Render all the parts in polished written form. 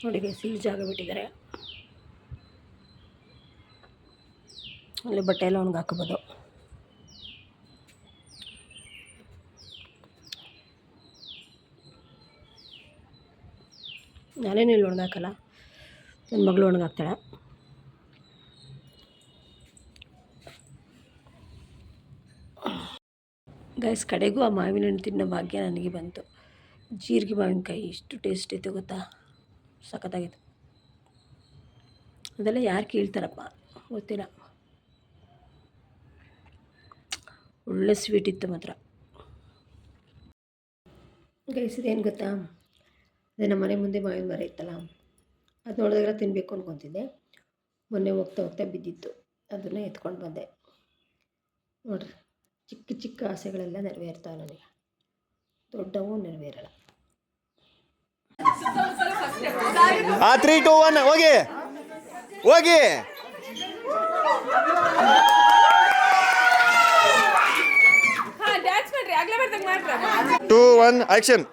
ನೋಡಿ ಗೈಸ್, ಇಲ್ಲಿ ಜಾಗ ಬಿಟ್ಟಿದ್ದಾರೆ, ಅಲ್ಲಿ ಬಟ್ಟೆ ಎಲ್ಲ ಒಣಗಿ ಹಾಕೋಬೋದು. ನಾನೇನು ಇಲ್ಲಿ ಒಣಗಾಕಲ್ಲ, ನನ್ನ ಮಗಳು ಒಣಗಾಕ್ತಾಳೆ. ಗೈಸ್, ಕಡೆಗೂ ಆ ಮಾವಿನ ಹಣ್ಣು ತಿನ್ನೋ ಭಾಗ್ಯ ನನಗೆ ಬಂತು. ಜೀರಿಗೆ ಮಾವಿನಕಾಯಿ ಎಷ್ಟು ಟೇಸ್ಟ್ ಇತ್ತು ಗೊತ್ತಾ, ಸಖತ್ತಾಗಿತ್ತು. ಅದೆಲ್ಲ ಯಾರು ಕೇಳ್ತಾರಪ್ಪ ಗೊತ್ತಿಲ್ಲ, ಒಳ್ಳೆ ಸ್ವೀಟ್ ಇತ್ತು ಮಾತ್ರ. ಗೈಸ್, ಇದೇನು ಗೊತ್ತಾ, ಅದೇ ನಮ್ಮ ಮನೆ ಮುಂದೆ ಮಾವಿನ ಮರ ಇತ್ತಲ್ಲ, ಅದು ನೋಡಿದಾಗ ತಿನ್ನಬೇಕು ಅನ್ಕೊತಿದ್ದೆ. ಮೊನ್ನೆ ಹೋಗ್ತಾ ಹೋಗ್ತಾ ಬಿದ್ದಿತ್ತು, ಅದನ್ನು ಎತ್ಕೊಂಡು ಬಂದೆ. ನೋಡ್ರಿ, ಚಿಕ್ಕ ಚಿಕ್ಕ ಆಸೆಗಳೆಲ್ಲ ನೆರವೇರ್ತಾವೆ ನನಗೆ, ದೊಡ್ಡವು ನೆರವೇರಲ್ಲ. 3, 2, 1 ಹೋಗಿ ಹೋಗಿ. 2, 1 action.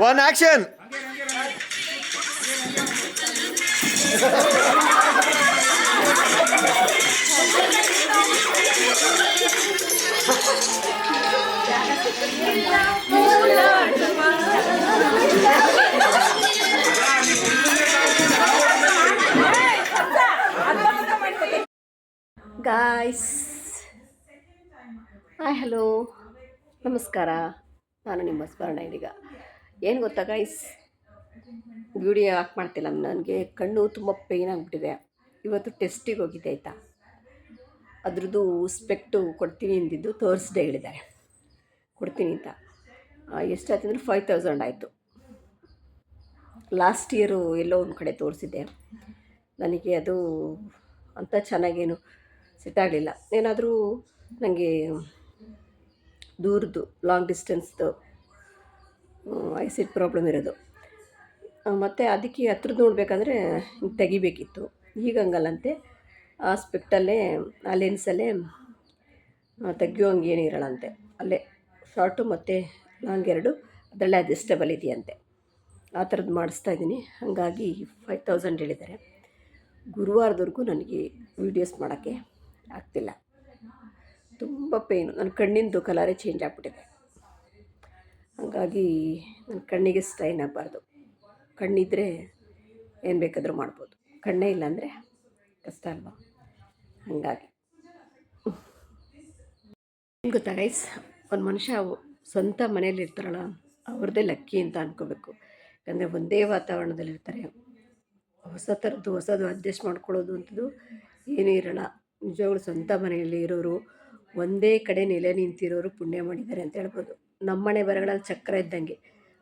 One action. Guys, hi, hello, ನಮಸ್ಕಾರ. ನಾನು ನಿಮ್ಮ ಸ್ಮರಣ. ಇದೀಗ ಏನು ಗೊತ್ತಾ ಗೈಸ್, ವಿಡಿಯೋ ಯಾಕೆ ಮಾಡ್ತಿಲ್ಲ, ನನಗೆ ಕಣ್ಣು ತುಂಬ ಪೇಯ್ನ್ ಆಗಿಬಿಟ್ಟಿದೆ. ಇವತ್ತು ಟೆಸ್ಟಿಗೆ ಹೋಗಿದ್ದೆ ಆಯಿತಾ, ಅದ್ರದ್ದು ಸ್ಪೆಕ್ಟು ಕೊಡ್ತೀನಿ ಅಂದಿದ್ದು ಥರ್ಸ್ಡೇ ಹೇಳಿದ್ದಾರೆ ಕೊಡ್ತೀನಿ ಅಂತ. ಎಷ್ಟಾಯ್ತು ಅಂದರೆ 5000 ಆಯಿತು. ಲಾಸ್ಟ್ ಇಯರು ಎಲ್ಲೋ ಒಂದು ಕಡೆ ತೋರಿಸಿದ್ದೆ, ನನಗೆ ಅದು ಅಂಥ ಚೆನ್ನಾಗೇನು ಸೆಟ್ ಆಗಲಿಲ್ಲ. ಏನಾದರೂ ನನಗೆ ದೂರದ್ದು ಲಾಂಗ್ ಡಿಸ್ಟೆನ್ಸ್ದು ಐಸೈಟ್ ಪ್ರಾಬ್ಲಮ್ ಇರೋದು, ಮತ್ತು ಅದಕ್ಕೆ ಹತ್ರದ್ದು ನೋಡಬೇಕಂದ್ರೆ ತೆಗಿಬೇಕಿತ್ತು. ಈಗ ಹಂಗಲ್ಲಂತೆ, ಆ ಸ್ಪೆಕ್ಟಲ್ಲೇ ಆ ಲೆನ್ಸಲ್ಲೇ ತೆಗಿಯೋಂಗೆ ಏನಿರಲ್ಲಂತೆ, ಅಲ್ಲೇ ಶಾರ್ಟು ಮತ್ತು ಲಾಂಗ್ ಎರಡು ಅದರಲ್ಲೇ ಅಡ್ಜಸ್ಟಬಲ್ ಇದೆಯಂತೆ. ಆ ಥರದ್ದು ಮಾಡಿಸ್ತಾಯಿದ್ದೀನಿ. ಹಾಗಾಗಿ 5000 ಹೇಳಿದ್ದಾರೆ. ಗುರುವಾರದವರೆಗೂ ನನಗೆ ವೀಡಿಯೋಸ್ ಮಾಡೋಕ್ಕೆ ಆಗ್ತಿಲ್ಲ, ತುಂಬ ಪೇಯ್ನು. ನನ್ನ ಕಣ್ಣಿಂದು ಕಲರೇ ಚೇಂಜ್ ಆಗಿಬಿಟ್ಟಿದೆ. ಹಾಗಾಗಿ ನನ್ನ ಕಣ್ಣಿಗೆ ಸ್ಟ್ರೈನ್ ಆಗಬಾರ್ದು. ಕಣ್ಣಿದ್ದರೆ ಏನು ಬೇಕಾದರೂ ಮಾಡ್ಬೋದು, ಕಣ್ಣೇ ಇಲ್ಲಾಂದರೆ ಕಷ್ಟ ಅಲ್ವಾ. ಹಾಗಾಗಿ ಗೊತ್ತಾ ಗೈಸ್, ಒಂದು ಮನುಷ್ಯ ಸ್ವಂತ ಮನೇಲಿ ಇರ್ತಾರಲ್ಲ, ಅವ್ರದ್ದೇ ಲಕ್ಕಿ ಅಂತ ಅಂದ್ಕೋಬೇಕು. ಯಾಕಂದರೆ ಒಂದೇ ವಾತಾವರಣದಲ್ಲಿರ್ತಾರೆ, ಹೊಸದು ಅಡ್ಜಸ್ಟ್ ಮಾಡ್ಕೊಳ್ಳೋದು ಅಂಥದ್ದು ಏನೂ ಇರೋಲ್ಲ. ನಿಜವಾಗ್ಲೂ ಸ್ವಂತ ಮನೆಯಲ್ಲಿ ಇರೋರು, ಒಂದೇ ಕಡೆ ನೆಲೆ ನಿಂತಿರೋರು ಪುಣ್ಯ ಮಾಡಿದ್ದಾರೆ ಅಂತ ಹೇಳ್ಬೋದು. ನಮ್ಮ ಮನೆ ಬರಗಳಲ್ಲಿ ಚಕ್ರ ಇದ್ದಂಗೆ,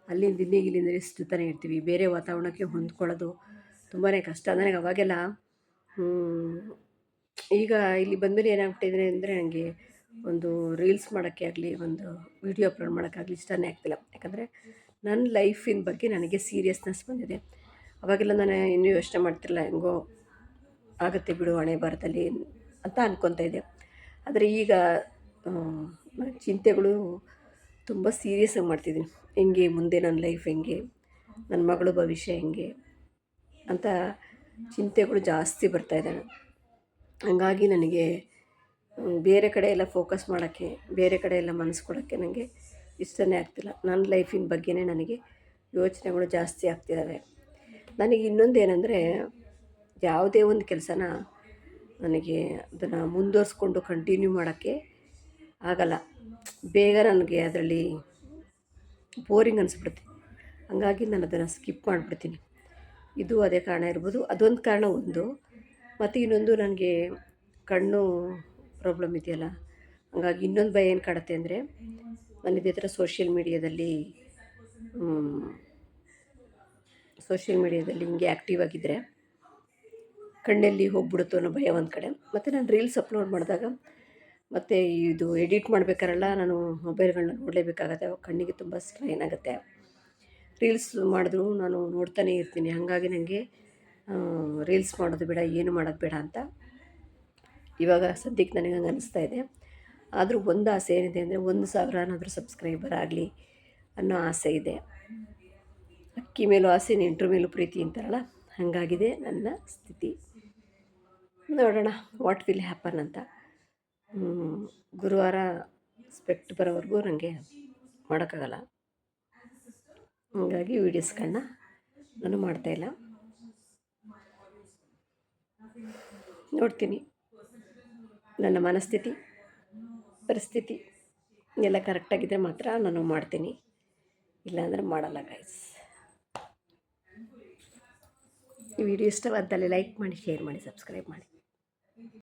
ಅಲ್ಲಿಂದ ಇಲ್ಲಿಂದ ಸುತ್ತಾನೆ ಇರ್ತೀವಿ. ಬೇರೆ ವಾತಾವರಣಕ್ಕೆ ಹೊಂದ್ಕೊಳ್ಳೋದು ತುಂಬಾ ಕಷ್ಟ. ನನಗೆ ಅವಾಗೆಲ್ಲ ಈಗ ಇಲ್ಲಿ ಬಂದಮೇಲೆ ಏನಾಗ್ಬಿಟ್ಟಿದೆ ಅಂದರೆ, ನನಗೆ ಒಂದು ರೀಲ್ಸ್ ಮಾಡೋಕ್ಕೆ ಆಗಲಿ, ಒಂದು ವಿಡಿಯೋ ಅಪ್ಲೋಡ್ ಮಾಡೋಕ್ಕಾಗಲಿ ಇಷ್ಟನೇ ಆಗ್ತಿಲ್ಲ. ಯಾಕಂದರೆ ನನ್ನ ಲೈಫಿನ ಬಗ್ಗೆ ನನಗೆ ಸೀರಿಯಸ್ನೆಸ್ ಬಂದಿದೆ. ಅವಾಗೆಲ್ಲ ನಾನು ಇನ್ನೂ ಯೋಚನೆ ಮಾಡ್ತಿರಲಿಲ್ಲ, ಹೆಂಗೋ ಆಗುತ್ತೆ ಬಿಡು ಹಣೆ ಬರದಲ್ಲಿ ಅಂತ ಅಂದ್ಕೊತಾ ಇದ್ದೆ. ಆದರೆ ಈಗ ಚಿಂತೆಗಳು ತುಂಬ ಸೀರಿಯಸ್ಸಾಗಿ ಮಾಡ್ತಿದ್ದೀನಿ. ಹೆಂಗೆ ಮುಂದೆ ನನ್ನ ಲೈಫ್ ಹೆಂಗೆ, ನನ್ನ ಮಗಳು ಭವಿಷ್ಯ ಹೆಂಗೆ ಅಂತ ಚಿಂತೆಗಳು ಜಾಸ್ತಿ ಬರ್ತಾಯಿದ್ದಾವೆ. ಹಾಗಾಗಿ ನನಗೆ ಬೇರೆ ಕಡೆ ಎಲ್ಲ ಫೋಕಸ್ ಮಾಡೋಕ್ಕೆ, ಬೇರೆ ಕಡೆ ಎಲ್ಲ ಮನಸ್ಸು ಕೊಡೋಕ್ಕೆ ನನಗೆ ಇಷ್ಟನೇ ಆಗ್ತಿಲ್ಲ. ನನ್ನ ಲೈಫಿನ ಬಗ್ಗೆನೇ ನನಗೆ ಯೋಚನೆಗಳು ಜಾಸ್ತಿ ಆಗ್ತಿದ್ದಾವೆ. ನನಗೆ ಇನ್ನೊಂದು ಏನಂದರೆ, ಯಾವುದೇ ಒಂದು ಕೆಲಸನ ನನಗೆ ಅದನ್ನು ಮುಂದುವರಿಸ್ಕೊಂಡು ಕಂಟಿನ್ಯೂ ಮಾಡೋಕ್ಕೆ ಆಗಲ್ಲ. ಬೇಗ ನನಗೆ ಅದರಲ್ಲಿ ಬೋರಿಂಗ್ ಅನಿಸ್ಬಿಡುತ್ತೆ. ಹಾಗಾಗಿ ನಾನು ಅದನ್ನು ಸ್ಕಿಪ್ ಮಾಡಿಬಿಡ್ತೀನಿ. ಇದು ಅದೇ ಕಾರಣ ಇರ್ಬೋದು. ಅದೊಂದು ಕಾರಣ ಒಂದು. ಮತ್ತು ಇನ್ನೊಂದು, ನನಗೆ ಕಣ್ಣು ಪ್ರಾಬ್ಲಮ್ ಇದೆಯಲ್ಲ, ಹಾಗಾಗಿ ಇನ್ನೊಂದು ಭಯ ಏನು ಕಾಡುತ್ತೆ ಅಂದರೆ, ನಾನು ಇದೇ ಥರ ಸೋಷಿಯಲ್ ಮೀಡಿಯಾದಲ್ಲಿ ಹಿಂಗೆ ಆ್ಯಕ್ಟಿವ್ ಆಗಿದ್ದರೆ ಕಣ್ಣಲ್ಲಿ ಹೋಗ್ಬಿಡುತ್ತೋ ಅನ್ನೋ ಭಯ ಒಂದು ಕಡೆ. ಮತ್ತು ನಾನು ರೀಲ್ಸ್ ಅಪ್ಲೋಡ್ ಮಾಡಿದಾಗ, ಮತ್ತು ಇದು ಎಡಿಟ್ ಮಾಡಬೇಕಾರಲ್ಲ, ನಾನು ಮೊಬೈಲ್ಗಳನ್ನ ನೋಡಲೇಬೇಕಾಗತ್ತೆ. ಅವಾಗ ಕಣ್ಣಿಗೆ ತುಂಬ ಸ್ಟ್ರೈನ್ ಆಗುತ್ತೆ. ರೀಲ್ಸ್ ಮಾಡಿದ್ರು ನಾನು ನೋಡ್ತಾನೇ ಇರ್ತೀನಿ. ಹಾಗಾಗಿ ನನಗೆ ರೀಲ್ಸ್ ಮಾಡೋದು ಬೇಡ, ಏನು ಮಾಡೋದು ಬೇಡ ಅಂತ ಇವಾಗ ಸದ್ಯಕ್ಕೆ ನನಗೆ ಹಂಗೆ ಅನಿಸ್ತಾ ಇದೆ. ಆದರೂ ಒಂದು ಆಸೆ ಏನಿದೆ ಅಂದರೆ 1,000 ಏನಾದರೂ ಸಬ್ಸ್ಕ್ರೈಬರ್ ಆಗಲಿ ಅನ್ನೋ ಆಸೆ ಇದೆ. ಅಕ್ಕಿ ಮೇಲೂ ಆಸೆ, ನೆಂಟ್ರ ಮೇಲೂ ಪ್ರೀತಿ ಅಂತಾರಲ್ಲ, ಹಾಗಾಗಿದೆ ನನ್ನ ಸ್ಥಿತಿ. ನೋಡೋಣ ವಾಟ್ ವಿಲ್ ಹ್ಯಾಪನ್ ಅಂತ. ಗುರುವಾರ ಸ್ಪೆಕ್ಟ್ ಬರೋವರೆಗೂ ನನಗೆ ಮಾಡೋಕ್ಕಾಗಲ್ಲ, ಹಾಗಾಗಿ ವೀಡಿಯೋಸ್ಗಳನ್ನ ನಾನು ಮಾಡ್ತಾಯಿಲ್ಲ. ನೋಡ್ತೀನಿ, ನನ್ನ ಮನಸ್ಥಿತಿ ಪರಿಸ್ಥಿತಿ ಎಲ್ಲ ಕರೆಕ್ಟಾಗಿದ್ದರೆ ಮಾತ್ರ ನಾನು ಮಾಡ್ತೀನಿ, ಇಲ್ಲಾಂದರೆ ಮಾಡಲ್ಲ ಗೈಸ್. ಈ ವಿಡಿಯೋ ಇಷ್ಟವಾದಲ್ಲಿ ಲೈಕ್ ಮಾಡಿ, ಶೇರ್ ಮಾಡಿ, ಸಬ್ಸ್ಕ್ರೈಬ್ ಮಾಡಿ.